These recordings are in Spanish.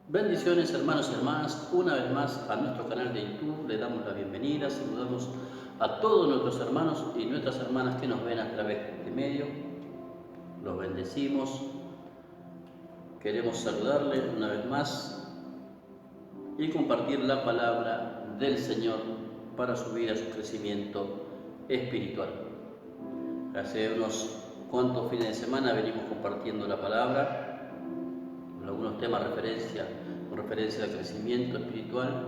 Bendiciones hermanos y hermanas, una vez más a nuestro canal de YouTube le damos la bienvenida, saludamos a todos nuestros hermanos y nuestras hermanas que nos ven a través de este medio, los bendecimos, queremos saludarles una vez más y compartir la palabra del Señor para su vida, su crecimiento espiritual. Hace unos cuantos fines de semana venimos compartiendo la palabra, algunos temas con referencia al crecimiento espiritual,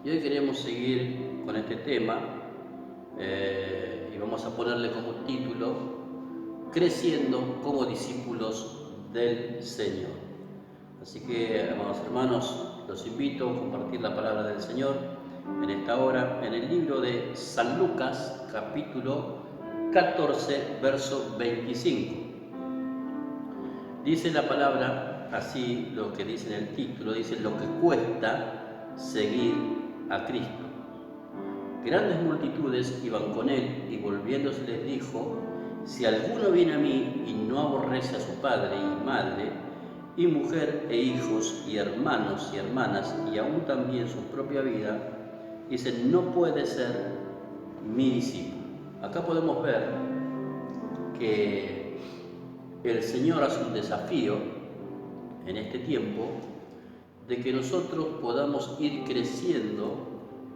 y hoy queremos seguir con este tema y vamos a ponerle como título Creciendo como discípulos del Señor. Así que, amados hermanos, los invito a compartir la palabra del Señor en esta hora en el libro de San Lucas, capítulo 14, verso 25. Dice la palabra así, lo que dice en el título, dice lo que cuesta seguir a Cristo. Grandes multitudes iban con él y volviéndose les dijo: si alguno viene a mí y no aborrece a su padre y madre, y mujer e hijos y hermanos y hermanas, y aún también su propia vida, dice, no puede ser mi discípulo. Acá podemos ver que el Señor hace un desafío en este tiempo de que nosotros podamos ir creciendo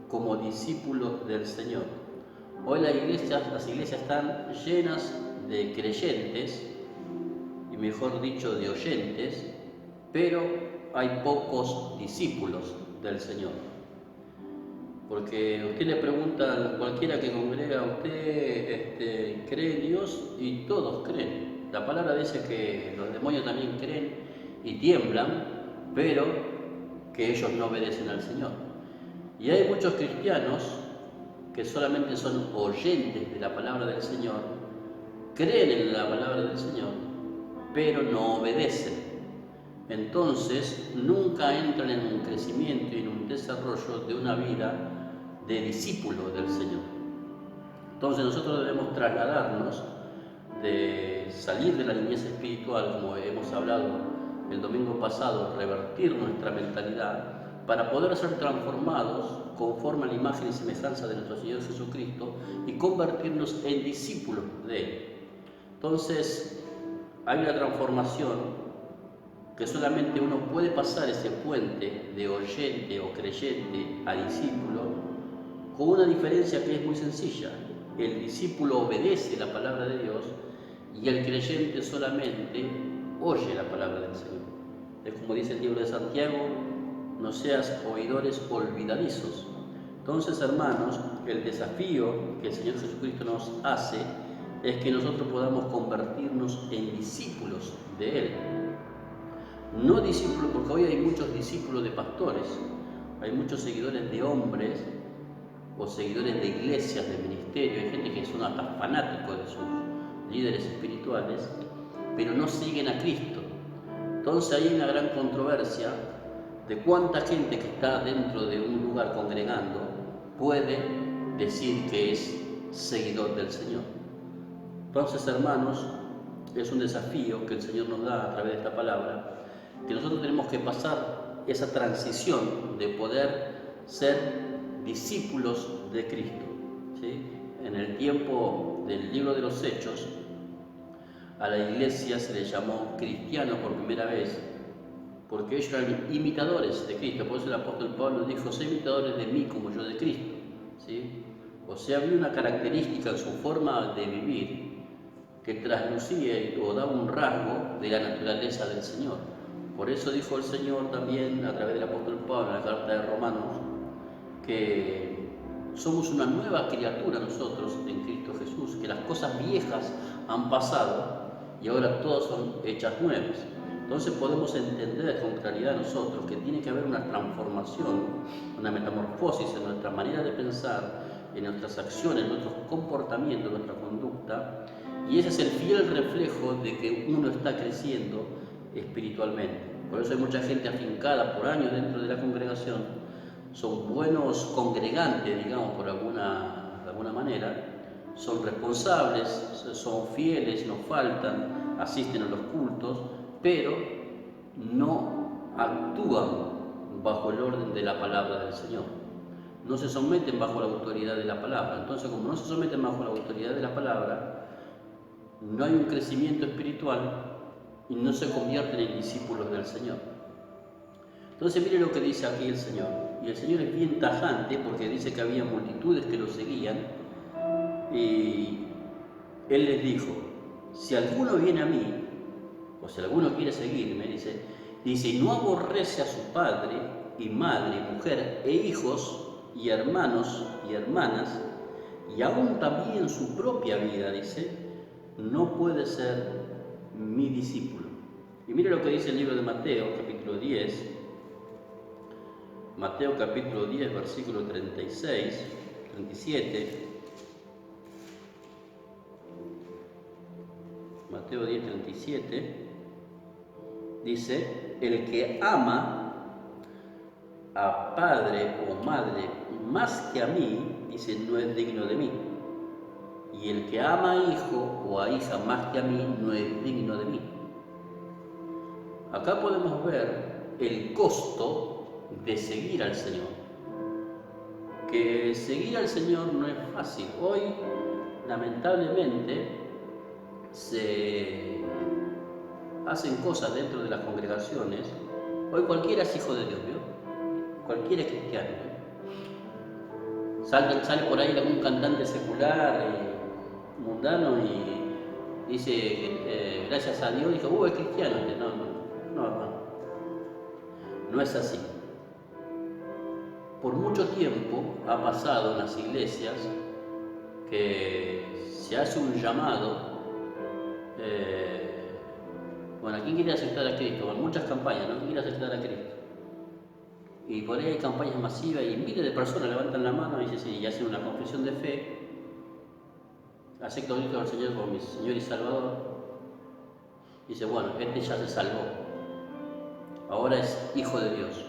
como discípulos del Señor. Hoy las iglesias están llenas de creyentes, y mejor dicho de oyentes, pero hay pocos discípulos del Señor. Porque usted le pregunta a cualquiera que congrega, ¿usted cree en Dios? Y todos creen. La palabra dice que los demonios también creen y tiemblan, pero que ellos no obedecen al Señor. Y hay muchos cristianos que solamente son oyentes de la palabra del Señor, creen en la palabra del Señor, pero no obedecen. Entonces nunca entran en un crecimiento y en un desarrollo de una vida de discípulo del Señor. Entonces nosotros debemos trasladarnos de salir de la niñez espiritual, como hemos hablado el domingo pasado, revertir nuestra mentalidad para poder ser transformados conforme a la imagen y semejanza de nuestro Señor Jesucristo y convertirnos en discípulos de Él. Entonces hay una transformación que solamente uno puede pasar ese puente de oyente o creyente a discípulo con una diferencia que es muy sencilla. El discípulo obedece la palabra de Dios y el creyente solamente oye la palabra del Señor. Es como dice el libro de Santiago, no seas oidores olvidadizos. Entonces, hermanos, el desafío que el Señor Jesucristo nos hace es que nosotros podamos convertirnos en discípulos de Él. No discípulos, porque hoy hay muchos discípulos de pastores, hay muchos seguidores de hombres o seguidores de iglesias, de ministerio, hay gente que son hasta fanáticos de sus líderes espirituales, pero no siguen a Cristo. Entonces hay una gran controversia de cuánta gente que está dentro de un lugar congregando puede decir que es seguidor del Señor. Entonces, hermanos, es un desafío que el Señor nos da a través de esta palabra, que nosotros tenemos que pasar esa transición de poder ser discípulos de Cristo. ¿Sí? En el tiempo del libro de los Hechos, a la iglesia se le llamó cristiano por primera vez, porque ellos eran imitadores de Cristo. Por eso el apóstol Pablo dijo, sé imitadores de mí como yo de Cristo. ¿Sí? O sea, había una característica en su forma de vivir que traslucía o daba un rasgo de la naturaleza del Señor. Por eso dijo el Señor también a través del apóstol Pablo en la carta de Romanos, que somos una nueva criatura nosotros en Cristo Jesús, que las cosas viejas han pasado y ahora todas son hechas nuevas. Entonces podemos entender con claridad nosotros que tiene que haber una transformación, una metamorfosis en nuestra manera de pensar, en nuestras acciones, en nuestros comportamientos, en nuestra conducta, y ese es el fiel reflejo de que uno está creciendo espiritualmente. Por eso hay mucha gente afincada por años dentro de la congregación, son buenos congregantes, digamos, de alguna manera, son responsables, son fieles, no faltan, asisten a los cultos, pero no actúan bajo el orden de la palabra del Señor. No se someten bajo la autoridad de la palabra. Entonces, como no se someten bajo la autoridad de la palabra, no hay un crecimiento espiritual y no se convierten en discípulos del Señor. Entonces, mire lo que dice aquí el Señor. Y el Señor es bien tajante porque dice que había multitudes que lo seguían. Y Él les dijo, si alguno viene a mí, o si alguno quiere seguirme, dice, y no aborrece a su padre y madre, mujer e hijos y hermanos y hermanas, y aún también su propia vida, dice, no puede ser mi discípulo. Y mire lo que dice el libro de Mateo, capítulo 10, Mateo capítulo 10, versículo 36, 37. Mateo 10, 37. Dice, el que ama a padre o madre más que a mí, dice, no es digno de mí. Y el que ama a hijo o a hija más que a mí, no es digno de mí. Acá podemos ver el costo de seguir al Señor. Que seguir al Señor no es fácil. Hoy, lamentablemente, se hacen cosas dentro de las congregaciones. Hoy cualquiera es hijo de Dios, ¿vio? Cualquiera es cristiano, ¿vio? Sale por ahí algún cantante secular, mundano, y dice, gracias a Dios, dijo, es cristiano. No es así. Por mucho tiempo ha pasado en las iglesias que se hace un llamado. Bueno, ¿quién quiere aceptar a Cristo? Con muchas campañas, ¿no? ¿Quién quiere aceptar a Cristo? Y por ahí hay campañas masivas y miles de personas levantan la mano y dicen, sí, y hacen una confesión de fe. Acepto a Cristo al Señor como mi Señor y Salvador. Y dice, bueno, este ya se salvó. Ahora es hijo de Dios.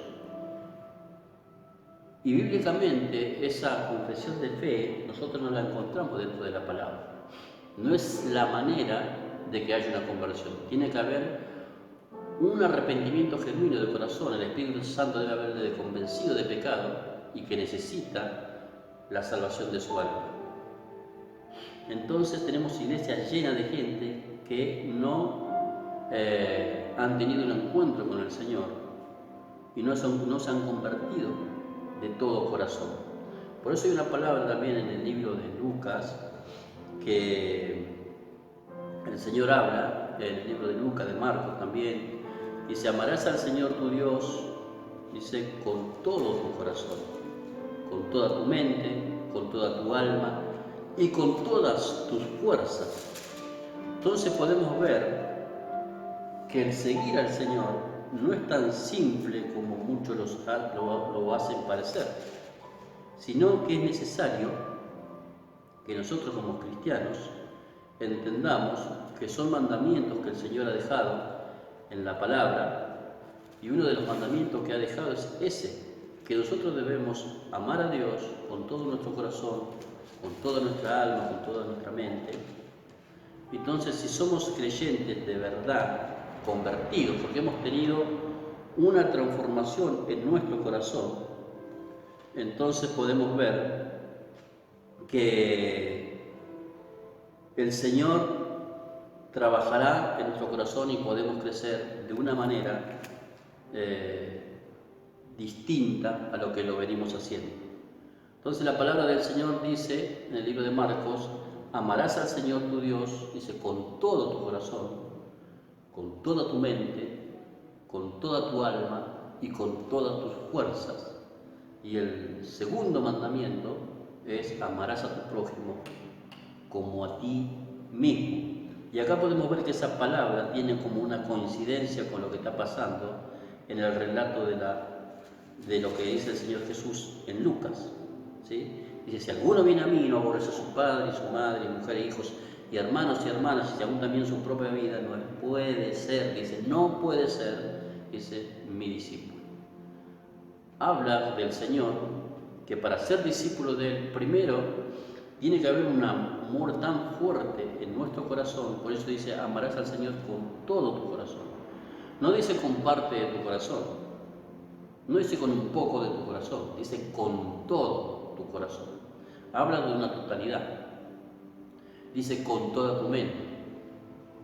Y bíblicamente esa confesión de fe nosotros no la encontramos dentro de la palabra. No es la manera de que haya una conversión. Tiene que haber un arrepentimiento genuino de corazón. El Espíritu Santo debe haberle convencido de pecado y que necesita la salvación de su alma. Entonces tenemos iglesias llenas de gente que no han tenido un encuentro con el Señor y no se han convertido de todo corazón. Por eso hay una palabra también en el libro de Lucas que el Señor habla, en el libro de Lucas, de Marcos también, dice, amarás al Señor tu Dios, dice, con todo tu corazón, con toda tu mente, con toda tu alma y con todas tus fuerzas. Entonces podemos ver que el seguir al Señor no es tan simple como muchos lo hacen parecer, sino que es necesario que nosotros como cristianos entendamos que son mandamientos que el Señor ha dejado en la palabra, y uno de los mandamientos que ha dejado es ese, que nosotros debemos amar a Dios con todo nuestro corazón, con toda nuestra alma, con toda nuestra mente. Entonces, si somos creyentes de verdad, convertidos, porque hemos tenido una transformación en nuestro corazón, entonces podemos ver que el Señor trabajará en nuestro corazón y podemos crecer de una manera distinta a lo que lo venimos haciendo. Entonces la palabra del Señor dice en el libro de Marcos, amarás al Señor tu Dios, dice, con todo tu corazón, con toda tu mente, con toda tu alma y con todas tus fuerzas. Y el segundo mandamiento es amarás a tu prójimo como a ti mismo. Y acá podemos ver que esa palabra tiene como una coincidencia con lo que está pasando en el relato de lo que dice el Señor Jesús en Lucas, ¿sí? Dice, si alguno viene a mí y no aborrece a su padre y su madre, y mujer e hijos, y hermanos y hermanas, y aún también su propia vida, no puede ser, dice, no puede ser, dice, mi discípulo. Habla del Señor que para ser discípulo de Él, primero, tiene que haber un amor tan fuerte en nuestro corazón, por eso dice, amarás al Señor con todo tu corazón, No dice con parte de tu corazón, no dice con un poco de tu corazón, dice con todo tu corazón. Habla de una totalidad. Dice con toda tu mente.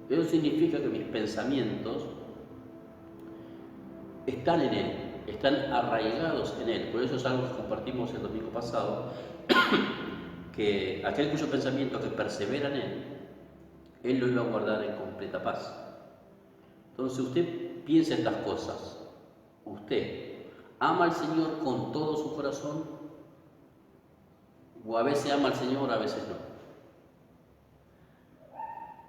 Eso significa que mis pensamientos están en Él, están arraigados en Él. Por eso es algo que compartimos el domingo pasado, que aquel cuyo pensamiento que persevera en Él lo iba a guardar en completa paz. Entonces usted piensa estas cosas. Usted ama al Señor con todo su corazón, o a veces ama al Señor, a veces no.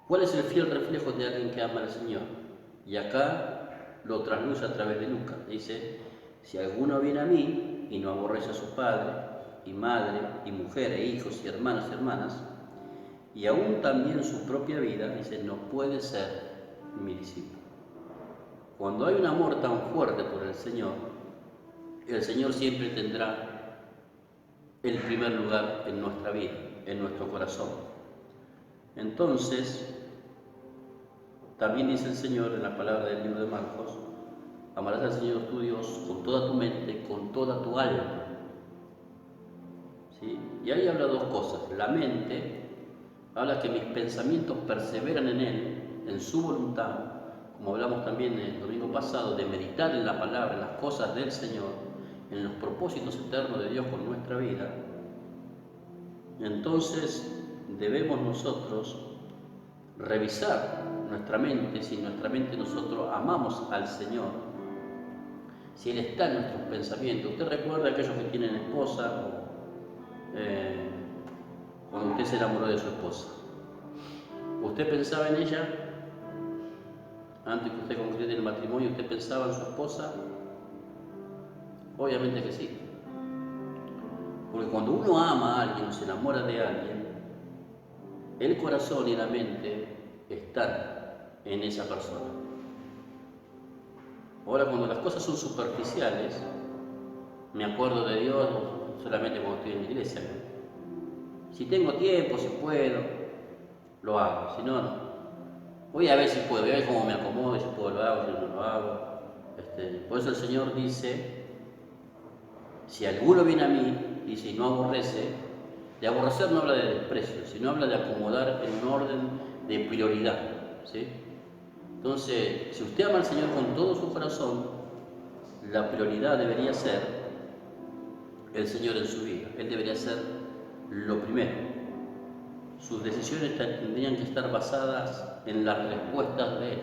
¿Cuál es el fiel reflejo de alguien que ama al Señor? Y acá lo trasluce a través de Lucas. Dice, si alguno viene a mí y no aborrece a su padre y madre y mujer e hijos y hermanos y hermanas, y aún también su propia vida, dice, no puede ser mi discípulo. Cuando hay un amor tan fuerte por el Señor siempre tendrá el primer lugar en nuestra vida, en nuestro corazón. Entonces, también dice el Señor en la palabra del libro de Marcos, amarás al Señor tu Dios con toda tu mente, con toda tu alma. ¿Sí? Y ahí habla dos cosas. La mente habla que mis pensamientos perseveran en Él, en su voluntad, como hablamos también el domingo pasado, de meditar en la palabra, en las cosas del Señor, en los propósitos eternos de Dios con nuestra vida. Entonces debemos nosotros revisar nuestra mente, si en nuestra mente nosotros amamos al Señor, si Él está en nuestros pensamientos. Usted recuerda a aquellos que tienen esposa, cuando usted se enamoró de su esposa, ¿usted pensaba en ella? Antes que usted concrete el matrimonio, ¿usted pensaba en su esposa? Obviamente que sí. Porque cuando uno ama a alguien o se enamora de alguien, el corazón y la mente están en esa persona. Ahora, cuando las cosas son superficiales, me acuerdo de Dios solamente cuando estoy en la iglesia, ¿no? Si tengo tiempo, si puedo, lo hago, si no, no. Voy a ver si puedo, voy a ver cómo me acomodo, si puedo lo hago, si no lo hago. Por eso el Señor dice, si alguno viene a mí, dice, y no aborrece, de aborrecer no habla de desprecio, sino habla de acomodar en un orden de prioridad, ¿sí? Entonces, si usted ama al Señor con todo su corazón, la prioridad debería ser el Señor en su vida. Él debería ser lo primero. Sus decisiones tendrían que estar basadas en las respuestas de Él.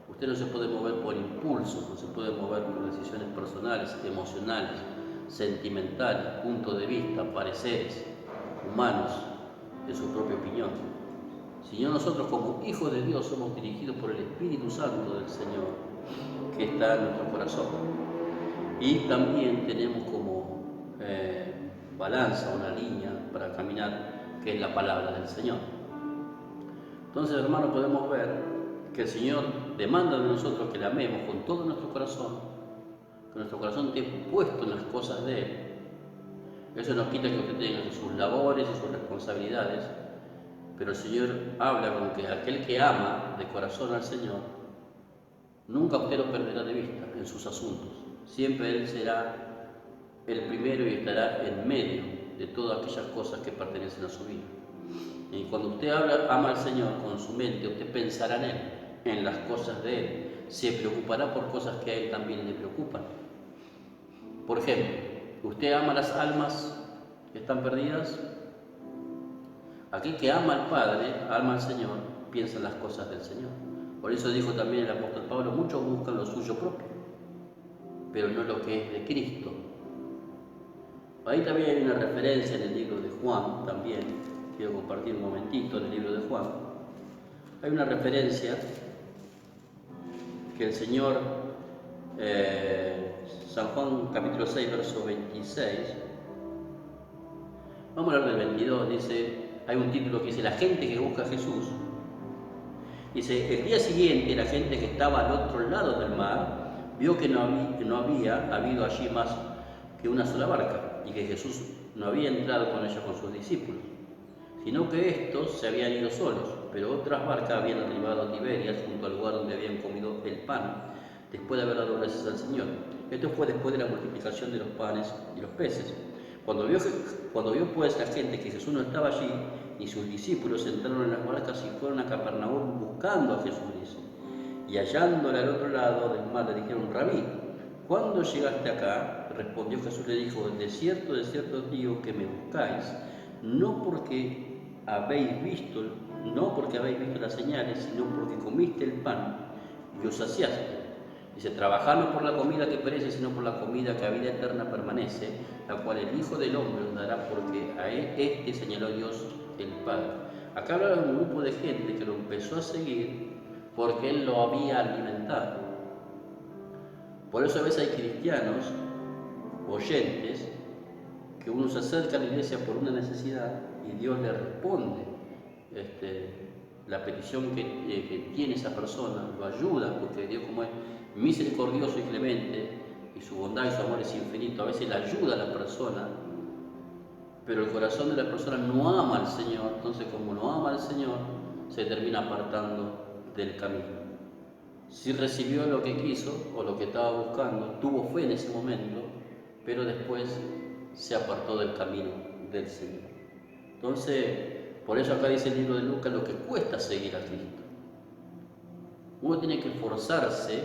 Usted no se puede mover por impulsos, no se puede mover por decisiones personales, emocionales, sentimentales, puntos de vista, pareceres humanos, de su propia opinión. Sino nosotros como hijos de Dios somos dirigidos por el Espíritu Santo del Señor que está en nuestro corazón. Y también tenemos como balanza, una línea para caminar, que es la palabra del Señor. Entonces, hermanos, podemos ver que el Señor demanda de nosotros que le amemos con todo nuestro corazón, que nuestro corazón esté puesto en las cosas de Él. Eso no quita que usted tenga sus labores y sus responsabilidades, pero el Señor habla con que aquel que ama de corazón al Señor, nunca usted lo perderá de vista en sus asuntos. Siempre Él será el primero y estará en medio de todas aquellas cosas que pertenecen a su vida. Y cuando usted ama al Señor con su mente, usted pensará en Él, en las cosas de Él. Se preocupará por cosas que a Él también le preocupan. Por ejemplo, ¿usted ama las almas que están perdidas? Aquel que ama al Padre, ama al Señor, piensa en las cosas del Señor. Por eso dijo también el apóstol Pablo, muchos buscan lo suyo propio, pero no lo que es de Cristo. Ahí también hay una referencia en el libro de Juan, también, quiero compartir un momentito en el libro de Juan. Hay una referencia que el Señor, San Juan capítulo 6, verso 26, vamos a hablar del 22, dice, hay un título que dice, la gente que busca a Jesús. Dice, el día siguiente la gente que estaba al otro lado del mar vio que no había habido allí más que una sola barca y que Jesús no había entrado con ella con sus discípulos, sino que estos se habían ido solos, pero otras barcas habían arribado a Tiberias junto al lugar donde habían comido el pan después de haber dado gracias al Señor. Esto fue después de la multiplicación de los panes y los peces. Cuando vio pues la gente que Jesús no estaba allí, ni sus discípulos entraron en las barcas y fueron a Capernaum buscando a Jesús, dice. Y hallándole al otro lado del mar le dijeron: Rabí, ¿cuándo llegaste acá? Respondió Jesús, le dijo: de cierto os digo que me buscáis, no porque habéis visto las señales, sino porque comiste el pan y os saciaste. Dice: trabajad no por la comida que perece, sino por la comida que a vida eterna permanece, la cual el Hijo del Hombre os dará, porque a este señaló Dios el Padre. Acá habla de un grupo de gente que lo empezó a seguir porque Él lo había alimentado. Por eso a veces hay cristianos, oyentes, que uno se acerca a la iglesia por una necesidad y Dios le responde la petición que tiene esa persona, lo ayuda, porque Dios, como es misericordioso y clemente, y su bondad y su amor es infinito, a veces le ayuda a la persona, pero el corazón de la persona no ama al Señor. Entonces, como no ama al Señor, se termina apartando del camino. Si recibió lo que quiso o lo que estaba buscando, tuvo fe en ese momento, pero después se apartó del camino del Señor. Entonces, por eso acá dice el libro de Lucas lo que cuesta seguir a Cristo. Uno tiene que esforzarse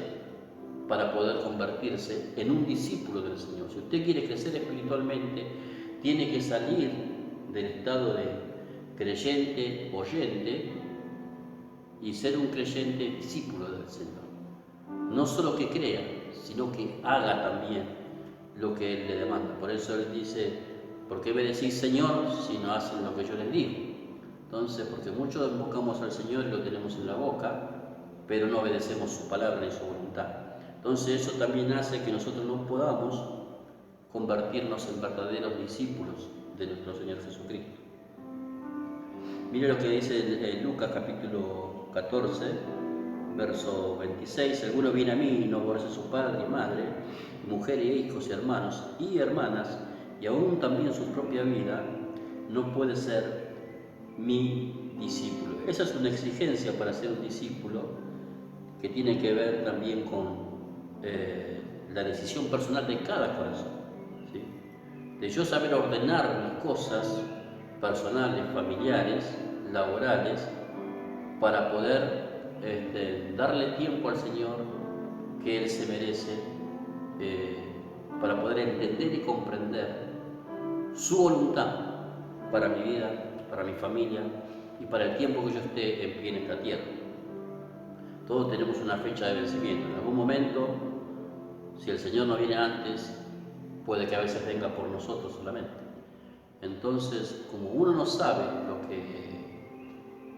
para poder convertirse en un discípulo del Señor. Si usted quiere crecer espiritualmente, tiene que salir del estado de creyente, oyente, y ser un creyente discípulo del Señor. No solo que crea, sino que haga también lo que Él le demanda. Por eso Él dice: ¿por qué me decís Señor si no hacen lo que yo les digo? Entonces, porque muchos invocamos al Señor y lo tenemos en la boca, pero no obedecemos su palabra y su voluntad. Entonces eso también hace que nosotros no podamos convertirnos en verdaderos discípulos de nuestro Señor Jesucristo. Mire lo que dice en Lucas capítulo 14, verso 26: si alguno viene a mí y no aborrece a su padre y madre, mujer y hijos y hermanos y hermanas, y aún también su propia vida, no puede ser mi discípulo. Esa es una exigencia para ser un discípulo, que tiene que ver también con la decisión personal de cada corazón, ¿sí? De yo saber ordenar mis cosas personales, familiares, laborales, para poder darle tiempo al Señor que Él se merece, para poder entender y comprender su voluntad para mi vida, para mi familia y para el tiempo que yo esté en pie en esta tierra. Todos tenemos una fecha de vencimiento. En algún momento, si el Señor no viene antes, puede que a veces venga por nosotros solamente. Entonces, como uno no sabe lo que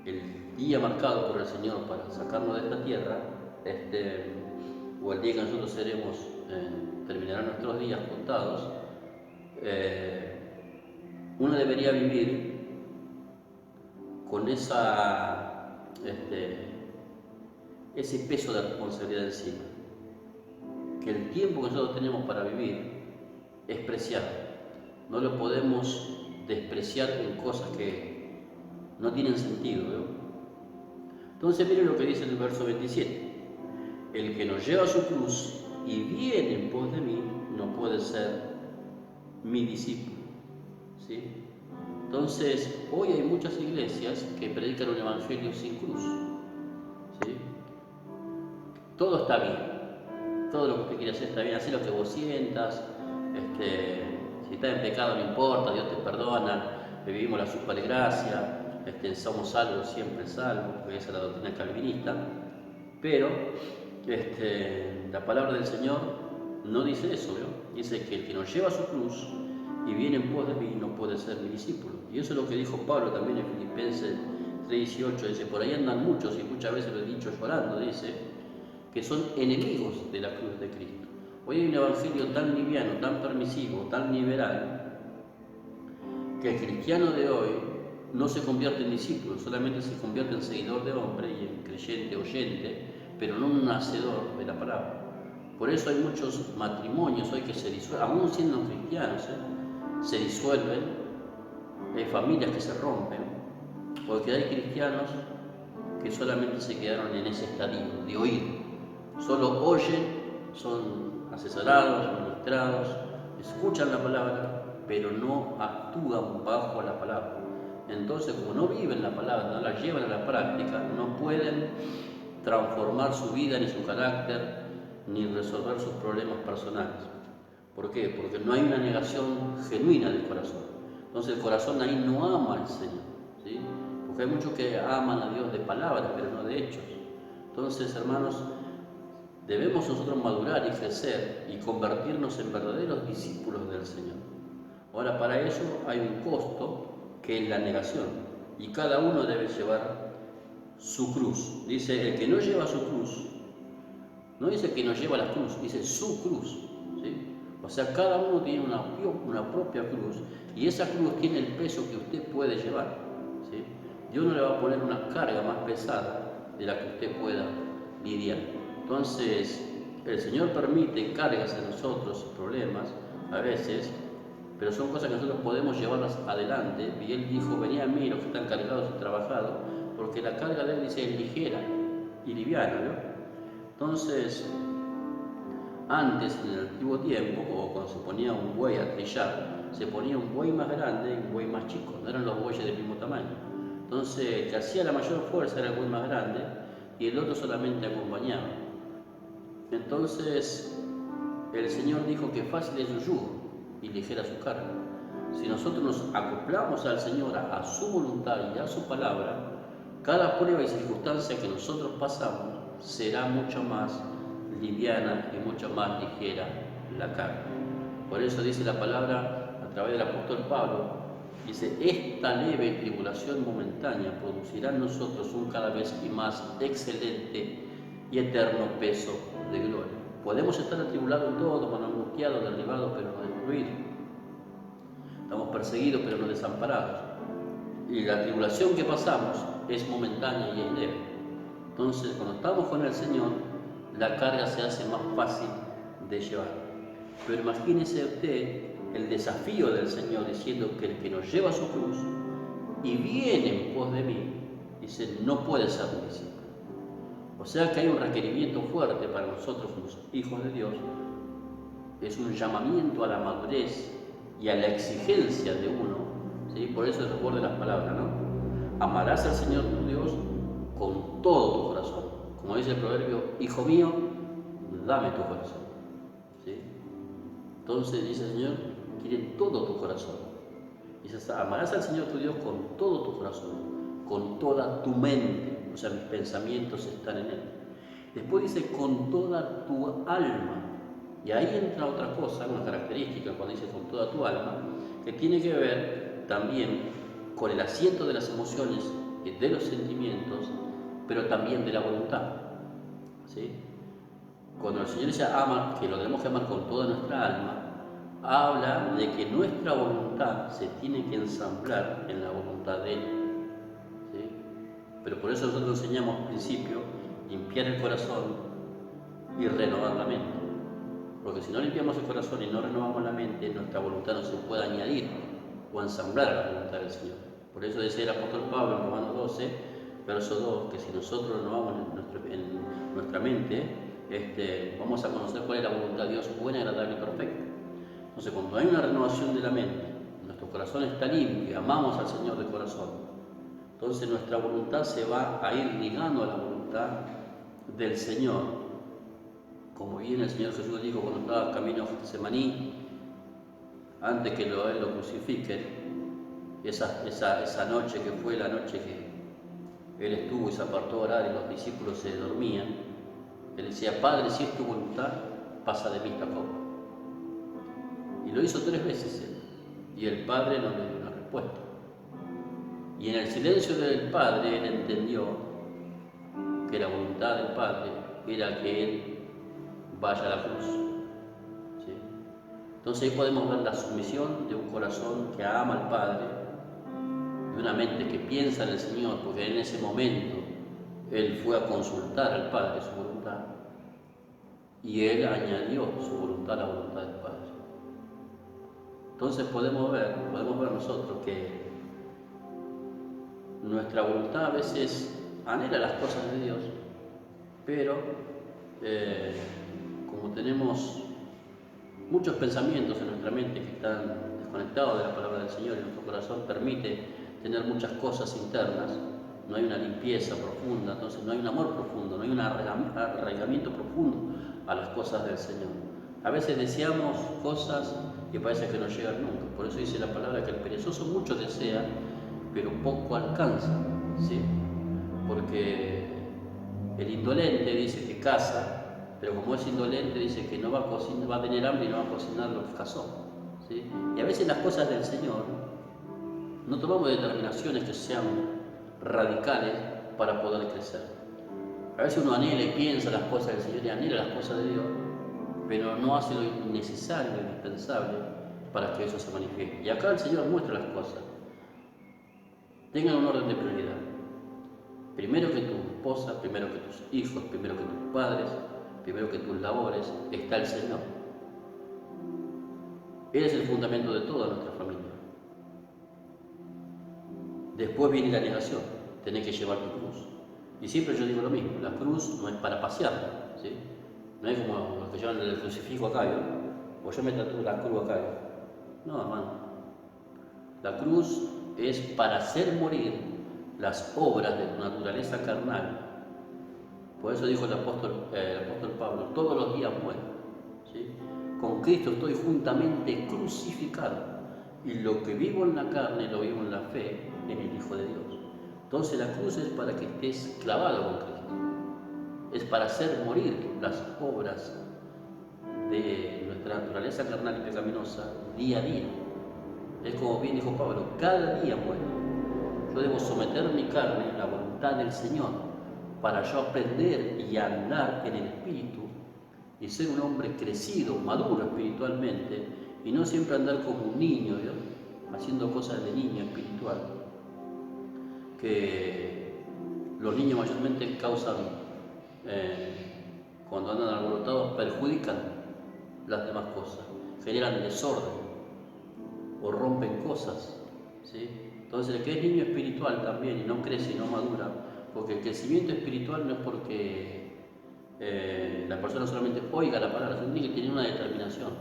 el día marcado por el Señor para sacarnos de esta tierra, o el día que nosotros terminarán nuestros días contados, uno debería vivir con ese peso de responsabilidad encima. Que el tiempo que nosotros tenemos para vivir es preciado. No lo podemos despreciar en cosas que no tienen sentido, ¿no? Entonces miren lo que dice el verso 27. El que no lleva su cruz y viene en pos de mí, no puede ser mi discípulo, ¿sí? Entonces, hoy hay muchas iglesias que predican un evangelio sin cruz, ¿sí? Todo está bien, todo lo que usted quiere hacer está bien, hacer lo que vos sientas, si estás en pecado no importa, Dios te perdona, vivimos la supergracia, somos salvos, siempre salvos, porque esa es la doctrina calvinista, pero la palabra del Señor no dice eso, ¿no? Dice que el que no lleva su cruz y viene en pos de mí no puede ser mi discípulo. Y eso es lo que dijo Pablo también en Filipenses 3:18, dice: por ahí andan muchos, y muchas veces lo he dicho llorando, dice, que son enemigos de la cruz de Cristo. Hoy hay un evangelio tan liviano, tan permisivo, tan liberal, que el cristiano de hoy no se convierte en discípulo, solamente se convierte en seguidor de hombre y en creyente, oyente, pero no un hacedor de la palabra. Por eso hay muchos matrimonios hoy que se disuelven, aún siendo cristianos, se disuelven, hay familias que se rompen, porque hay cristianos que solamente se quedaron en ese estadio de oír. Solo oyen son asesorados, ministrados, escuchan la palabra, pero no actúan bajo la palabra. Entonces, como no viven la palabra, no la llevan a la práctica, no pueden transformar su vida ni su carácter, ni resolver sus problemas personales. ¿Por qué? Porque no hay una negación genuina del corazón. Entonces el corazón ahí no ama al Señor, ¿sí? Porque hay muchos que aman a Dios de palabras, pero no de hechos. Entonces, hermanos, debemos nosotros madurar y crecer y convertirnos en verdaderos discípulos del Señor. Ahora, para eso hay un costo, que es la negación, y cada uno debe llevar su cruz. Dice, el que no lleva su cruz, no dice que no lleva la cruz, dice su cruz, ¿sí? O sea, cada uno tiene una propia cruz, y esa cruz tiene el peso que usted puede llevar, ¿sí? Dios no le va a poner una carga más pesada de la que usted pueda lidiar. Entonces, el Señor permite cargas en nosotros, problemas, a veces, pero son cosas que nosotros podemos llevarlas adelante. Y Él dijo, venid a mí los que están cargados y trabajados, porque la carga de Él dice es ligera y liviana, ¿no? Entonces, antes, en el antiguo tiempo, o cuando se ponía un buey a trillar, se ponía un buey más grande y un buey más chico, no eran los bueyes del mismo tamaño. Entonces, el que hacía la mayor fuerza era el buey más grande y el otro solamente acompañaba. Entonces, el Señor dijo que fácil es su yugo y ligera su carga. Si nosotros nos acoplamos al Señor, a su voluntad y a su palabra, cada prueba y circunstancia que nosotros pasamos será mucho más liviana y mucho más ligera la carga. Por eso dice la palabra a través del apóstol Pablo, dice, esta leve tribulación momentánea producirá en nosotros un cada vez más excelente y eterno peso de gloria. Podemos estar atribulados en todo, angustiados, derribados, pero no destruidos. Estamos perseguidos, pero no desamparados. Y la tribulación que pasamos es momentánea y es leve. Entonces, cuando estamos con el Señor, la carga se hace más fácil de llevar. Pero imagínese usted el desafío del Señor diciendo que el que nos lleva su cruz y viene en pos de mí, dice, no puede ser mi discípulo. O sea que hay un requerimiento fuerte para nosotros como hijos de Dios, es un llamamiento a la madurez y a la exigencia de uno, ¿sí? Por eso recuerde las palabras, ¿no? Amarás al Señor tu Dios con todo tu corazón. Como dice el proverbio, hijo mío, dame tu corazón, ¿sí? Entonces dice el Señor, quiere todo tu corazón. Dice, amarás al Señor tu Dios con todo tu corazón, con toda tu mente, o sea, mis pensamientos están en Él. Después dice, con toda tu alma. Y ahí entra otra cosa, una característica cuando dice con toda tu alma, que tiene que ver también con el asiento de las emociones y de los sentimientos, pero también de la voluntad, ¿sí? Cuando el Señor dice ama, que lo tenemos que amar con toda nuestra alma, habla de que nuestra voluntad se tiene que ensamblar en la voluntad de Él, ¿sí? Pero por eso nosotros enseñamos al principio limpiar el corazón y renovar la mente. Porque si no limpiamos el corazón y no renovamos la mente, nuestra voluntad no se puede añadir o ensamblar a la voluntad del Señor. Por eso dice el apóstol Pablo en Romanos 12, verso 2, que si nosotros renovamos en nuestra mente, vamos a conocer cuál es la voluntad de Dios buena, agradable y perfecta. Entonces, cuando hay una renovación de la mente, nuestro corazón está limpio, amamos al Señor de corazón, entonces nuestra voluntad se va a ir ligando a la voluntad del Señor. Como bien el Señor Jesús dijo cuando estaba camino a Getsemaní, antes que Él lo crucifiquen, esa noche que fue la noche que Él estuvo y se apartó a orar y los discípulos se dormían, Él decía, Padre, si es tu voluntad, pasa de mí esta copa. Y lo hizo 3 veces Él, y el Padre no le dio una respuesta. Y en el silencio del Padre Él entendió que la voluntad del Padre era que Él vaya a la cruz, ¿sí? Entonces ahí podemos ver la sumisión de un corazón que ama al Padre, de una mente que piensa en el Señor, porque en ese momento Él fue a consultar al Padre su voluntad y Él añadió su voluntad a la voluntad del Padre. Entonces podemos ver nosotros que nuestra voluntad a veces anhela las cosas de Dios, pero como como tenemos muchos pensamientos en nuestra mente que están desconectados de la palabra del Señor y nuestro corazón permite tener muchas cosas internas, no hay una limpieza profunda, entonces no hay un amor profundo, no hay un arraigamiento profundo a las cosas del Señor. A veces deseamos cosas que parece que no llegan nunca, por eso dice la palabra que el perezoso mucho desea, pero poco alcanza, ¿sí? Porque el indolente dice que caza, pero como es indolente dice que no va a cocinar, va a tener hambre y no va a cocinar lo que cazó, ¿sí? Y a veces las cosas del Señor no tomamos determinaciones que sean radicales para poder crecer. A veces uno anhela y piensa las cosas del Señor y anhela las cosas de Dios, pero no hace lo necesario, lo indispensable para que eso se manifieste. Y acá el Señor muestra las cosas. Tengan un orden de prioridad. Primero que tu esposa, primero que tus hijos, primero que tus padres, primero que tus labores, está el Señor. Él es el fundamento de toda nuestra familia. Después viene la negación, tenés que llevar tu cruz. Y siempre yo digo lo mismo, la cruz no es para pasearla, ¿sí? No es como los que llevan el crucifijo acá, ¿no? O yo me tatúo la cruz acá, ¿no? No, hermano. La cruz es para hacer morir las obras de tu naturaleza carnal. Por eso dijo el apóstol Pablo, todos los días muero, ¿sí? Con Cristo estoy juntamente crucificado. Y lo que vivo en la carne lo vivo en la fe en el Hijo de Dios. Entonces la cruz es para que estés clavado con Cristo. Es para hacer morir las obras de nuestra naturaleza carnal y pecaminosa día a día. Es como bien dijo Pablo, cada día muero. Yo debo someter mi carne a la voluntad del Señor para yo aprender y andar en el Espíritu y ser un hombre crecido, maduro espiritualmente y no siempre andar como un niño, ¿no? Haciendo cosas de niño espiritual, que los niños mayormente causan, cuando andan alborotados, perjudican las demás cosas, generan desorden o rompen cosas, ¿sí? Entonces el que es niño espiritual también y no crece y no madura, porque el crecimiento espiritual no es porque la persona solamente oiga la palabra, sino que tiene una determinación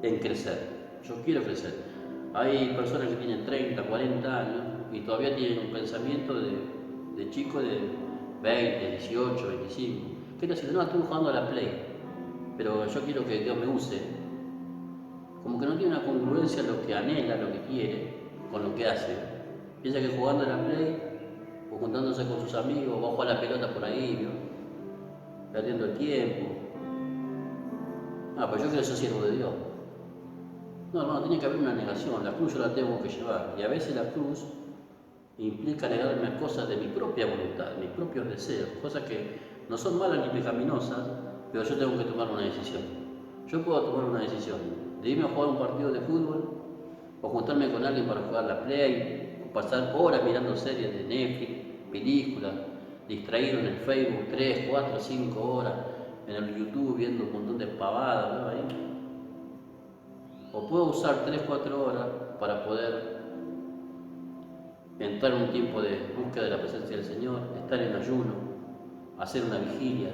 en crecer. Yo quiero crecer. Hay personas que tienen 30, 40 años y todavía tienen un pensamiento de chico de 20, 18, 25. ¿Qué te haciendo? No, estoy jugando a la Play, pero yo quiero que Dios me use. Como que no tiene una congruencia lo que anhela, lo que quiere, con lo que hace. Piensa que jugando a la Play o juntándose con sus amigos, va a jugar la pelota por ahí, ¿no? Perdiendo el tiempo. Pues yo quiero ser siervo de Dios. No, hermano, tiene que haber una negación. La cruz yo la tengo que llevar. Y a veces la cruz implica negarme a cosas de mi propia voluntad, mis propios deseos, cosas que no son malas ni pecaminosas, pero yo tengo que tomar una decisión. Yo puedo tomar una decisión de irme a jugar un partido de fútbol, o juntarme con alguien para jugar la Play, o pasar horas mirando series de Netflix, películas, distraído en el Facebook 3, 4, 5 horas, en el YouTube viendo un montón de pavadas, ¿no? Ahí. O puedo usar 3, 4 horas para poder entrar en un tiempo de búsqueda de la presencia del Señor, estar en ayuno, hacer una vigilia.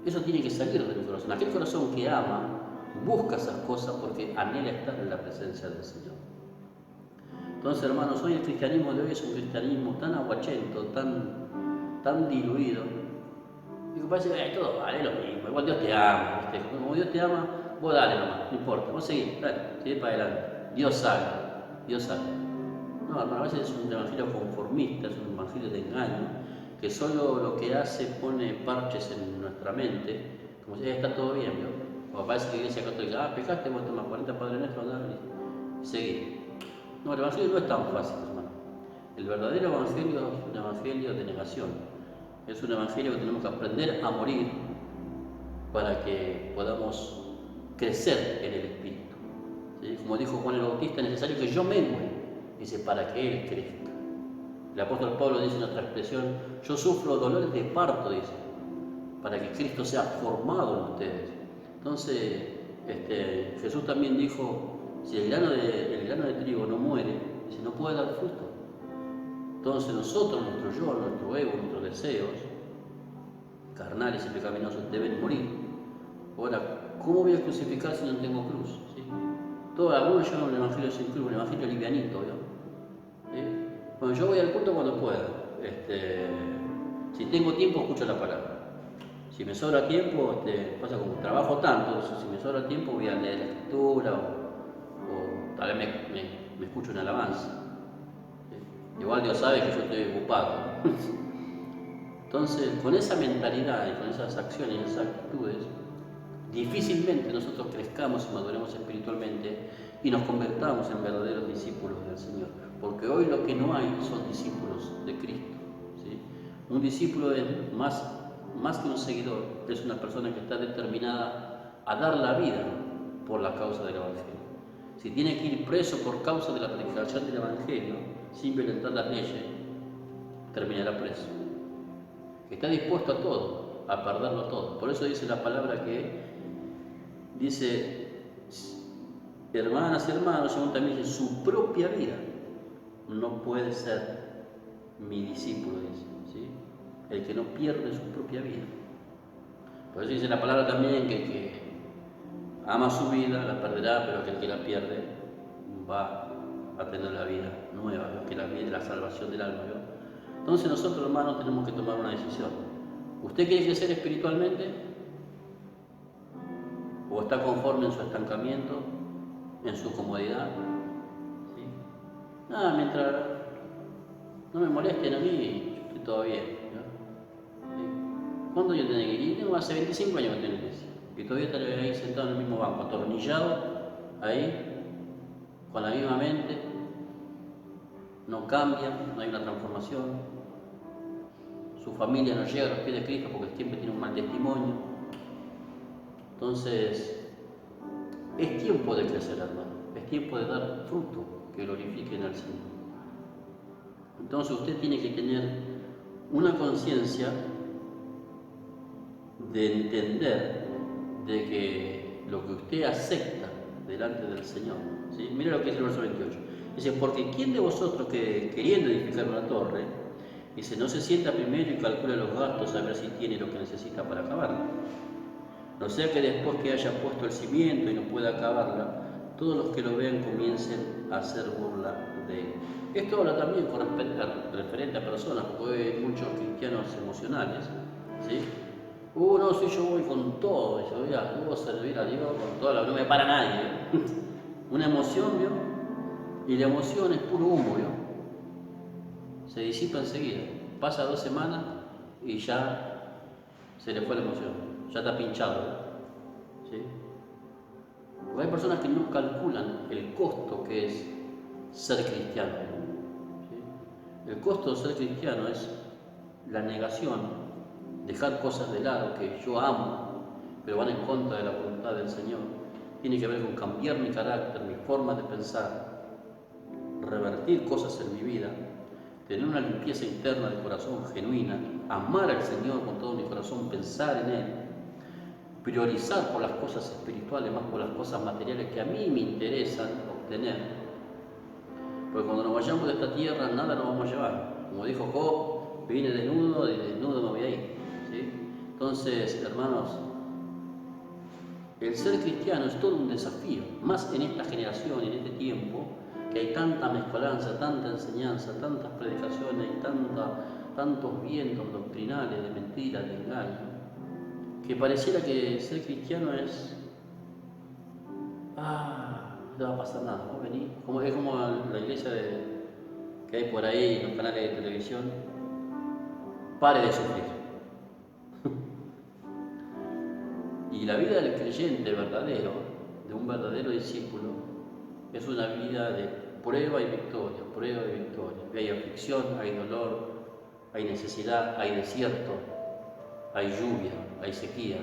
Eso tiene que salir de mi corazón. Aquel corazón que ama, busca esas cosas porque anhela estar en la presencia del Señor. Entonces, hermanos, hoy el cristianismo de hoy es un cristianismo tan aguachento, tan diluido, y que parece que todo vale lo mismo, igual Dios te ama, ¿viste? Como Dios te ama, vos dale nomás, no importa, vos seguís, dale, seguí para adelante, Dios sabe, Dios sabe. No, hermano, a veces es un evangelio conformista, es un evangelio de engaño, que solo lo que hace pone parches en nuestra mente, como si ya está todo bien, ¿no? O parece que la iglesia católica, pecaste, vos tomás 40 Padre Nuestro, dale, y seguí. No, el evangelio no es tan fácil, hermano. El verdadero evangelio es un evangelio de negación. Es un evangelio que tenemos que aprender a morir para que podamos crecer en el Espíritu. ¿Sí? Como dijo Juan el Bautista, es necesario que yo mengue, dice, para que Él crezca. El apóstol Pablo dice en otra expresión, yo sufro dolores de parto, dice, para que Cristo sea formado en ustedes. Entonces, Jesús también dijo, si el grano de trigo no muere, dice, no puede dar fruto. Entonces nosotros, nuestro yo, nuestro ego, nuestros deseos, carnales y pecaminosos deben morir. Ahora, ¿cómo voy a crucificar si no tengo cruz? ¿Sí? Algunos llaman el evangelio sin cruz, un evangelio livianito, ¿no? ¿Sí? Bueno, yo voy al culto cuando pueda. Si tengo tiempo, escucho la palabra. Si me sobra tiempo, pasa como trabajo tanto, si me sobra tiempo voy a leer la escritura o tal vez me escucho una alabanza. ¿Sí? Igual Dios sabe que yo estoy ocupado. Entonces, con esa mentalidad y con esas acciones y esas actitudes, difícilmente nosotros crezcamos y maduremos espiritualmente y nos convertamos en verdaderos discípulos del Señor. Porque hoy lo que no hay son discípulos de Cristo. ¿Sí? Un discípulo es más que un seguidor, es una persona que está determinada a dar la vida por la causa del Evangelio. Si tiene que ir preso por causa de la predicación del Evangelio, sin violentar las leyes, terminará preso. Está dispuesto a todo, a perderlo todo. Por eso dice la palabra que dice, hermanas y hermanos, según también dice, su propia vida no puede ser mi discípulo, dice, ¿sí? El que no pierde su propia vida. Por eso dice la palabra también que el que ama su vida la perderá, pero que el que la pierde va a tener la vida nueva, que la vida es la salvación del alma, ¿no? Entonces nosotros, hermanos, tenemos que tomar una decisión. ¿Usted quiere crecer espiritualmente? ¿O está conforme en su estancamiento, en su comodidad? ¿Sí? Nada, mientras no me molesten a mí, yo estoy todo bien, ¿no? ¿Sí? ¿Cuándo yo tengo que ir? Tengo hace 25 años que estoy en la iglesia. Y todavía estaré ahí sentado en el mismo banco, atornillado, ahí, con la misma mente. No cambia, no hay una transformación. Su familia no llega a los pies de Cristo porque siempre tiene un mal testimonio. Entonces, es tiempo de crecer, hermano. Es tiempo de dar fruto que glorifiquen al Señor. Entonces, usted tiene que tener una conciencia de entender de que lo que usted acepta delante del Señor, ¿sí? Mira lo que dice el verso 28. Dice, porque ¿quién de vosotros que queriendo edificar una torre, dice, no se sienta primero y calcula los gastos a ver si tiene lo que necesita para acabarla? No sea que después que haya puesto el cimiento y no pueda acabarla, todos los que lo vean comiencen a hacer burla de él. Esto habla también con referente a personas, porque hay muchos cristianos emocionales, ¿sí? No, si yo voy con todo, yo voy a servir a Dios con todo, no me para nadie. Una emoción, ¿vio? Y la emoción es puro humo, ¿vio? Se disipa enseguida. Pasa 2 semanas y ya se le fue la emoción, ya está pinchado, ¿sí? Porque hay personas que no calculan el costo que es ser cristiano, ¿sí? El costo de ser cristiano es la negación, dejar cosas de lado que yo amo, pero van en contra de la voluntad del Señor. Tiene que ver con cambiar mi carácter, mi forma de pensar, revertir cosas en mi vida, tener una limpieza interna de corazón genuina, amar al Señor con todo mi corazón, pensar en Él, priorizar por las cosas espirituales más por las cosas materiales que a mí me interesan obtener. Porque cuando nos vayamos de esta tierra, nada nos vamos a llevar. Como dijo Job, vine desnudo y desnudo me voy a ir, ¿sí? Entonces, hermanos, el ser cristiano es todo un desafío, más en esta generación, en este tiempo, que hay tanta mezcolanza, tanta enseñanza, tantas predicaciones y tantos vientos doctrinales de mentiras, de engaño, que pareciera que ser cristiano es, no te va a pasar nada, vos venís, es como la iglesia que hay por ahí en los canales de televisión, pare de sufrir. Y la vida del creyente verdadero, de un verdadero discípulo, es una vida de prueba y victoria, prueba y victoria. Hay aflicción, hay dolor, hay necesidad, hay desierto, hay lluvia, hay sequía,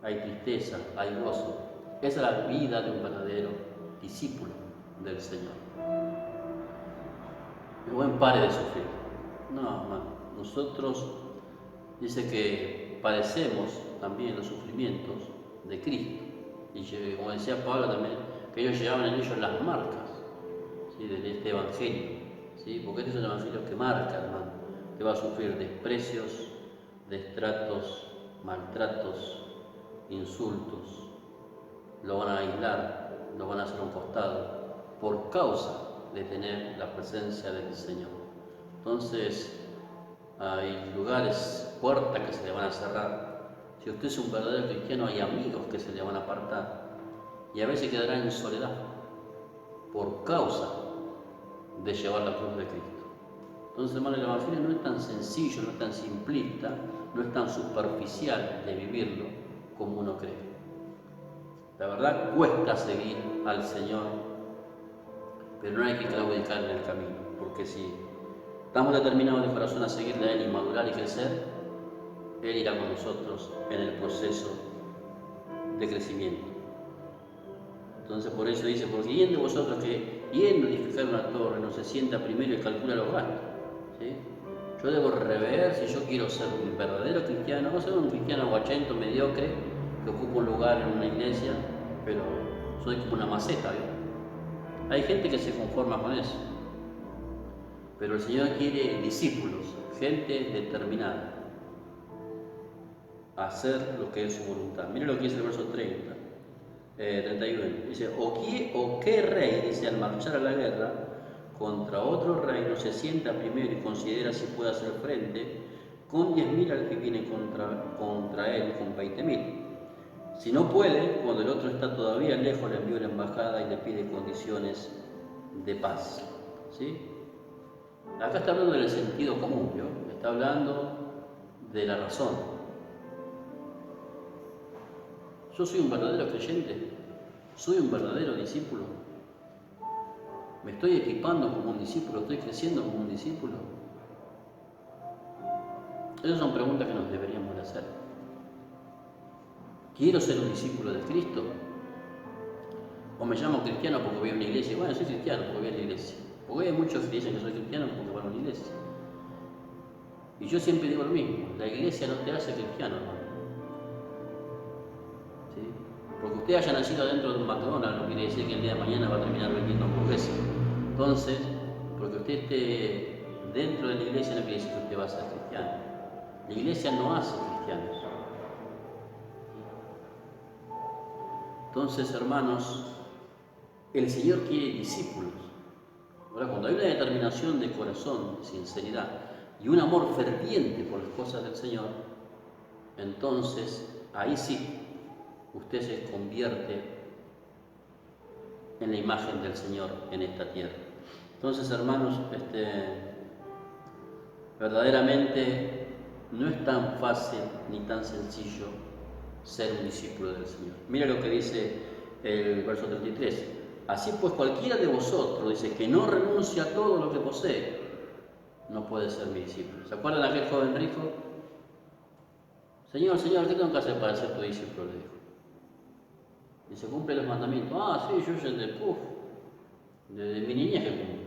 hay tristeza, hay gozo. Esa es la vida de un verdadero discípulo del Señor. El buen pare de sufrir. No, hermano, nosotros dice que padecemos también los sufrimientos de Cristo. Y como decía Pablo también, que ellos llevaban en ellos las marcas, ¿sí?, de este evangelio, ¿sí? Porque este es un evangelio que marca, hermano. Te va a sufrir desprecios, destratos, maltratos, insultos, lo van a aislar, lo van a hacer a un costado, por causa de tener la presencia del Señor. Entonces, hay lugares, puertas que se le van a cerrar. Si usted es un verdadero cristiano, hay amigos que se le van a apartar y a veces quedará en soledad por causa de llevar la cruz de Cristo. Entonces, hermano, el Evangelio no es tan sencillo, no es tan simplista, no es tan superficial de vivirlo como uno cree. La verdad cuesta seguir al Señor, pero no hay que claudicar en el camino, porque si estamos determinados de corazón a seguirle a Él y madurar y crecer, Él irá con nosotros en el proceso de crecimiento. Entonces por eso dice, porque ¿quién de vosotros que yendo a edificar una torre no se sienta primero y calcula los gastos? ¿Sí? Yo debo rever si yo quiero ser un verdadero cristiano, no ser un cristiano guachento, mediocre, que ocupa un lugar en una iglesia, pero soy como una maceta, ¿no? Hay gente que se conforma con eso, pero el Señor quiere discípulos, gente determinada a hacer lo que es su voluntad. Mire lo que dice el verso 31. Dice, ¿o qué rey, dice, al marchar a la guerra contra otro rey no se sienta primero y considera si puede hacer frente con 10.000 al que viene contra él con 20.000? Si no puede, cuando el otro está todavía lejos, le envía una embajada y le pide condiciones de paz. ¿Sí? Acá está hablando del sentido común, ¿no? Está hablando de la razón. Yo soy un verdadero creyente, soy un verdadero discípulo. ¿Me estoy equipando como un discípulo? ¿Estoy creciendo como un discípulo? Esas son preguntas que nos deberíamos de hacer. ¿Quiero ser un discípulo de Cristo? ¿O me llamo cristiano porque voy a una iglesia? Bueno, soy cristiano porque voy a la iglesia. Porque hay muchos que dicen que soy cristiano porque van a una iglesia. Y yo siempre digo lo mismo, la iglesia no te hace cristiano, hermano. ¿Sí? Porque usted haya nacido dentro de un McDonald's no quiere decir que el día de mañana va a terminar vendiendo hamburguesas. Entonces, porque usted esté dentro de la iglesia no quiere decir que usted va a ser cristiano. La iglesia no hace cristianos. Entonces, hermanos, el Señor quiere discípulos. Ahora, cuando hay una determinación de corazón, de sinceridad y un amor ferviente por las cosas del Señor, entonces ahí sí usted se convierte en la imagen del Señor en esta tierra. Entonces, hermanos, verdaderamente no es tan fácil ni tan sencillo ser un discípulo del Señor. Mira lo que dice el verso 33. Así pues, cualquiera de vosotros, dice, que no renuncia a todo lo que posee, no puede ser mi discípulo. ¿Se acuerdan de aquel joven rico? Señor, Señor, ¿qué tengo que hacer para ser tu discípulo? Le dijo. Dice, cumple los mandamientos. Ah, sí, yo desde mi niñez que cumplo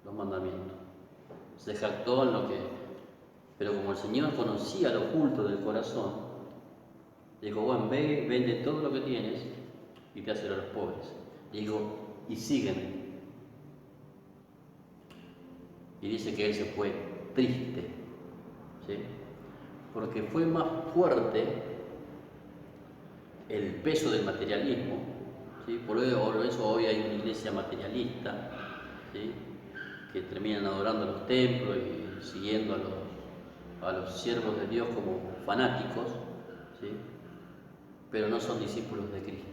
los mandamientos. Se jactó en lo que... Pero como el Señor conocía lo oculto del corazón, dijo, bueno, ve, vende todo lo que tienes y te hace a los pobres. Digo, y sígueme. Y dice que él se fue triste, ¿sí? Porque fue más fuerte el peso del materialismo, ¿sí? Por eso hoy hay una iglesia materialista, ¿sí? Que terminan adorando los templos y siguiendo a los siervos de Dios como fanáticos, ¿sí? Pero no son discípulos de Cristo.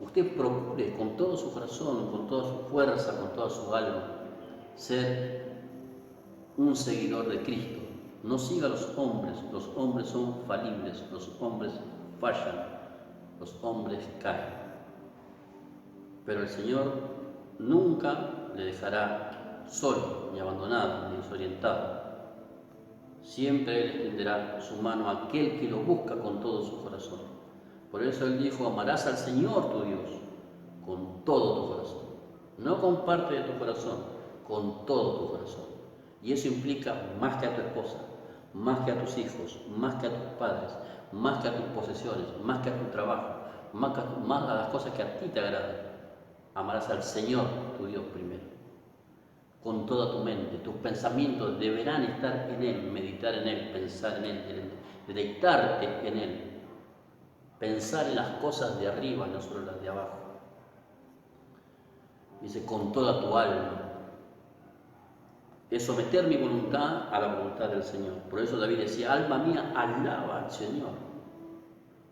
Usted procure con todo su corazón, con toda su fuerza, con toda su alma, ser un seguidor de Cristo. No siga a los hombres son falibles, los hombres fallan, los hombres caen. Pero el Señor nunca le dejará solo, ni abandonado, ni desorientado. Siempre Él extenderá su mano a aquel que lo busca con todo su corazón. Por eso Él dijo, amarás al Señor tu Dios con todo tu corazón. No con parte de tu corazón, con todo tu corazón. Y eso implica más que a tu esposa, más que a tus hijos, más que a tus padres, más que a tus posesiones, más que a tu trabajo, más a las cosas que a ti te agradan. Amarás al Señor tu Dios primero. con toda tu mente. Tus pensamientos deberán estar en Él, meditar en Él, pensar en Él, deleitarte en Él. Pensar en las cosas de arriba, no solo las de abajo. Dice, con toda tu alma. Es someter mi voluntad a la voluntad del Señor. Por eso David decía, alma mía, alaba al Señor.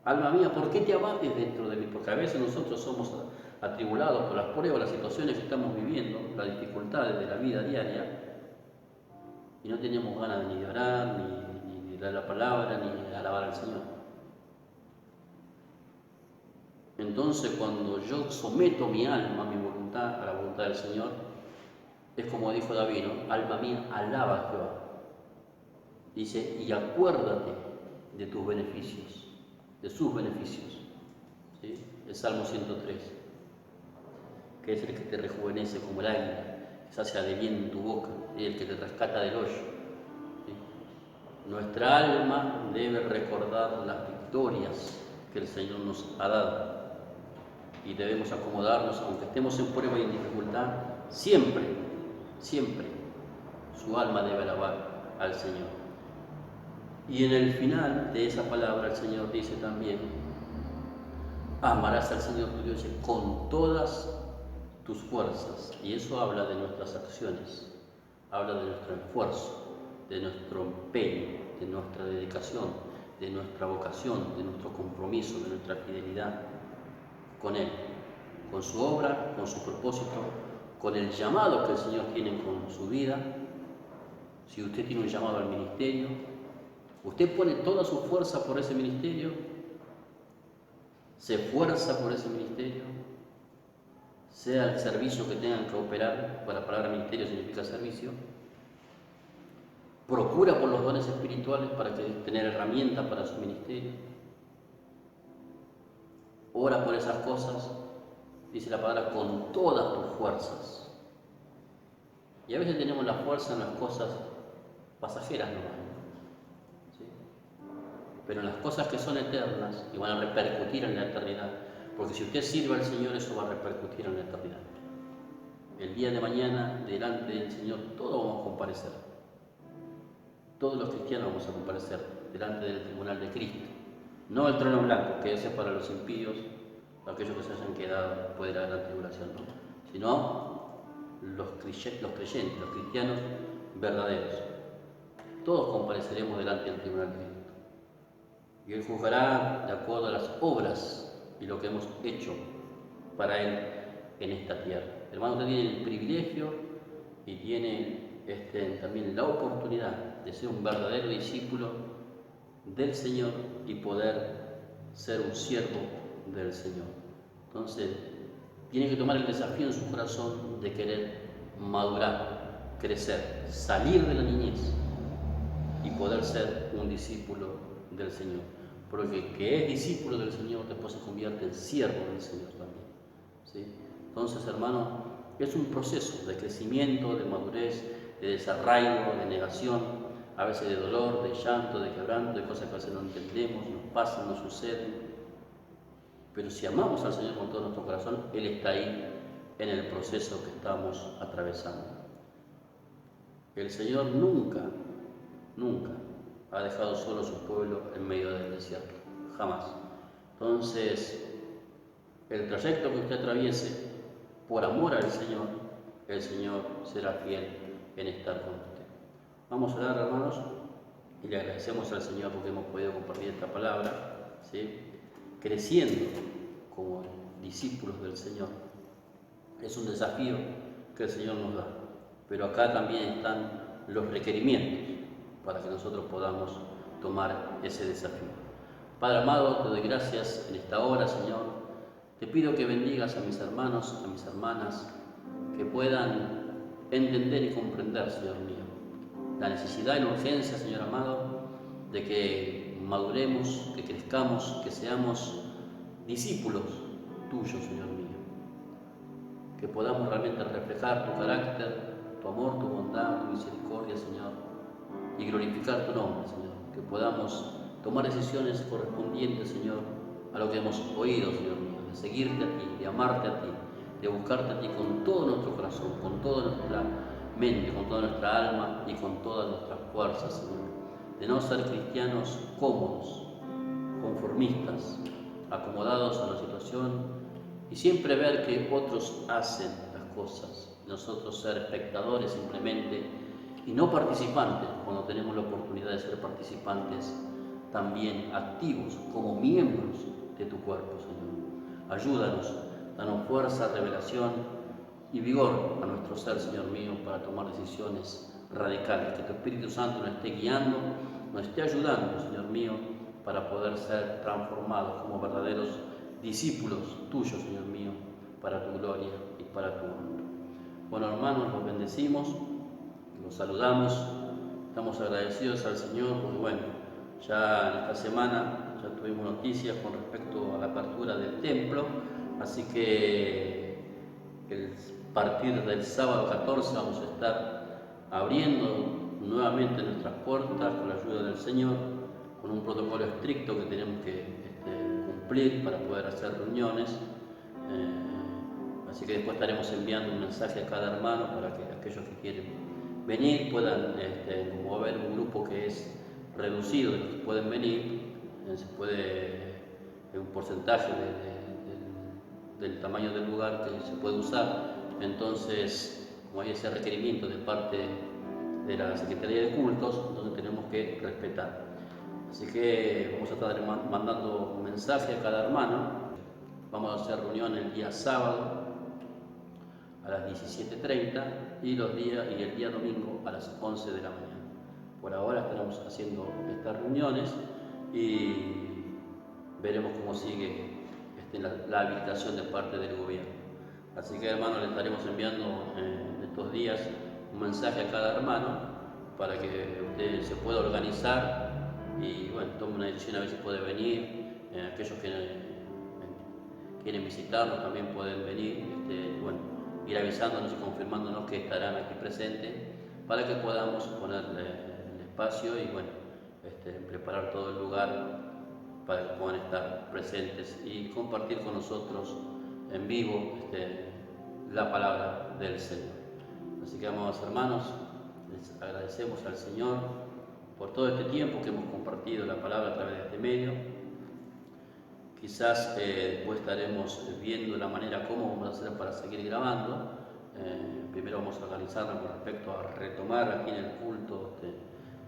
Alma mía, ¿por qué te abates dentro de mí? Porque a veces nosotros somos atribulados por las pruebas, las situaciones que estamos viviendo, las dificultades de la vida diaria, y no tenemos ganas ni de orar, ni de dar la palabra, ni de alabar al Señor. Entonces, cuando yo someto mi alma, mi voluntad, a la voluntad del Señor, es como dijo David, ¿no? Alma mía, alaba a Jehová. Dice, y acuérdate de tus beneficios, de sus beneficios. ¿Sí? El Salmo 103, que es el que te rejuvenece como el águila, que se hace de bien en tu boca, y el que te rescata del hoyo. ¿Sí? Nuestra alma debe recordar las victorias que el Señor nos ha dado. Y debemos acomodarnos, aunque estemos en prueba y en dificultad, siempre, siempre, su alma debe alabar al Señor. Y en el final de esa palabra el Señor dice también, amarás al Señor tu Dios con todas tus fuerzas. Y eso habla de nuestras acciones, habla de nuestro esfuerzo, de nuestro empeño, de nuestra dedicación, de nuestra vocación, de nuestro compromiso, de nuestra fidelidad con Él, con su obra, con su propósito, con el llamado que el Señor tiene con su vida. Si usted tiene un llamado al ministerio, usted pone toda su fuerza por ese ministerio, se esfuerza por ese ministerio, sea el servicio que tengan que operar, para la palabra ministerio significa servicio, procura por los dones espirituales para tener herramientas para su ministerio, ora por esas cosas, dice la palabra, con todas tus fuerzas. Y a veces tenemos la fuerza en las cosas pasajeras nomás, ¿sí? Pero en las cosas que son eternas y van a repercutir en la eternidad, porque si usted sirve al Señor, eso va a repercutir en la eternidad. El día de mañana, delante del Señor, todos vamos a comparecer. Todos los cristianos vamos a comparecer delante del tribunal de Cristo. No el trono blanco, que ese es para los impíos, aquellos que se hayan quedado después de la gran tribulación, ¿no? Sino los creyentes, los cristianos verdaderos. Todos compareceremos delante del tribunal de Cristo. Y Él juzgará de acuerdo a las obras y lo que hemos hecho para Él en esta tierra. Hermanos, usted tiene el privilegio y tiene también la oportunidad de ser un verdadero discípulo del Señor y poder ser un siervo del Señor. Entonces, tiene que tomar el desafío en su corazón de querer madurar, crecer, salir de la niñez y poder ser un discípulo del Señor. Porque el que es discípulo del Señor después se convierte en siervo del Señor también, ¿sí? Entonces, hermano, es un proceso de crecimiento, de madurez, de desarraigo, de negación, a veces de dolor, de llanto, de quebranto, de cosas que a veces no entendemos, nos pasan, nos suceden. Pero si amamos al Señor con todo nuestro corazón, Él está ahí en el proceso que estamos atravesando. El Señor nunca, nunca ha dejado solo a su pueblo en medio del desierto, jamás. Entonces, el trayecto que usted atraviese, por amor al Señor, el Señor será fiel en estar con usted. Vamos a orar, hermanos, y le agradecemos al Señor porque hemos podido compartir esta palabra, ¿sí? Creciendo como discípulos del Señor. Es un desafío que el Señor nos da, pero acá también están los requerimientos para que nosotros podamos tomar ese desafío. Padre amado, te doy gracias en esta hora, Señor. Te pido que bendigas a mis hermanos, a mis hermanas, que puedan entender y comprender, Señor mío, la necesidad y la urgencia, Señor amado, de que maduremos, que crezcamos, que seamos discípulos tuyos, Señor mío. Que podamos realmente reflejar tu carácter, tu amor, tu bondad, tu misericordia, Señor, y glorificar tu nombre, Señor. Que podamos tomar decisiones correspondientes, Señor, a lo que hemos oído, Señor mío, de seguirte a ti, de amarte a ti, de buscarte a ti con todo nuestro corazón, con toda mente, con toda nuestra alma y con todas nuestras fuerzas, Señor. De no ser cristianos cómodos, conformistas, acomodados a la situación y siempre ver que otros hacen las cosas, nosotros ser espectadores simplemente y no participantes cuando tenemos la oportunidad de ser participantes también activos como miembros de tu cuerpo, Señor. Ayúdanos, danos fuerza, revelación y vigor a nuestro ser, Señor mío, para tomar decisiones radicales, que tu Espíritu Santo nos esté guiando, nos esté ayudando, Señor mío, para poder ser transformados como verdaderos discípulos tuyos, Señor mío, para tu gloria y para tu honra. Bueno, hermanos, los bendecimos, los saludamos, estamos agradecidos al Señor, porque bueno, ya en esta semana ya tuvimos noticias con respecto a la apertura del templo, así que a partir del sábado 14 vamos a estar abriendo nuevamente nuestras puertas con la ayuda del Señor, con un protocolo estricto que tenemos que cumplir para poder hacer reuniones. Así que después estaremos enviando un mensaje a cada hermano para que aquellos que quieren venir puedan, como va a haber un grupo que es reducido de los que pueden venir, se puede, un porcentaje del tamaño del lugar que se puede usar, entonces como hay ese requerimiento de parte de la Secretaría de Cultos, entonces tenemos que respetar. Así que vamos a estar mandando un mensaje a cada hermano. Vamos a hacer reunión el día sábado a las 17:30 y el día domingo a las 11 de la mañana. Por ahora estaremos haciendo estas reuniones y veremos cómo sigue la habilitación de parte del gobierno. Así que, hermanos, le estaremos enviando en estos días un mensaje a cada hermano para que usted se pueda organizar y bueno, tome una decisión a ver si puede venir. Aquellos que quieren visitarnos también pueden venir, bueno, ir avisándonos y confirmándonos que estarán aquí presentes para que podamos poner el espacio y bueno, preparar todo el lugar para que puedan estar presentes y compartir con nosotros en vivo la palabra del Señor. Así que, amados hermanos, les agradecemos al Señor por todo este tiempo que hemos compartido la palabra a través de este medio. Quizás después estaremos viendo la manera cómo vamos a hacer para seguir grabando. Primero vamos a organizarnos con respecto a retomar aquí en el culto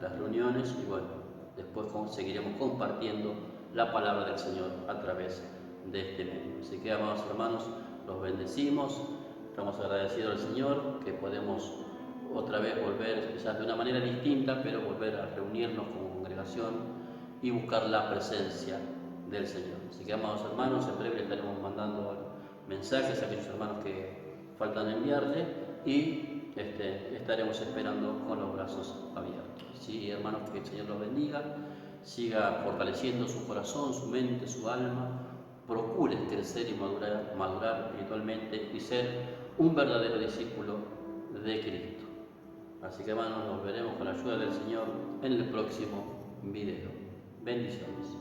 las reuniones y bueno, después seguiremos compartiendo la palabra del Señor a través de este medio. Así que, amados hermanos, los bendecimos, estamos agradecidos al Señor que podemos otra vez volver, quizás de una manera distinta, pero volver a reunirnos como congregación y buscar la presencia del Señor. Así que, amados hermanos, en breve estaremos mandando mensajes a aquellos hermanos que faltan enviarle y estaremos esperando con los brazos abiertos. Sí, hermanos, que el Señor los bendiga, siga fortaleciendo su corazón, su mente, su alma, procure crecer y madurar espiritualmente y ser un verdadero discípulo de Cristo. Así que, hermanos, nos veremos con la ayuda del Señor en el próximo video. Bendiciones.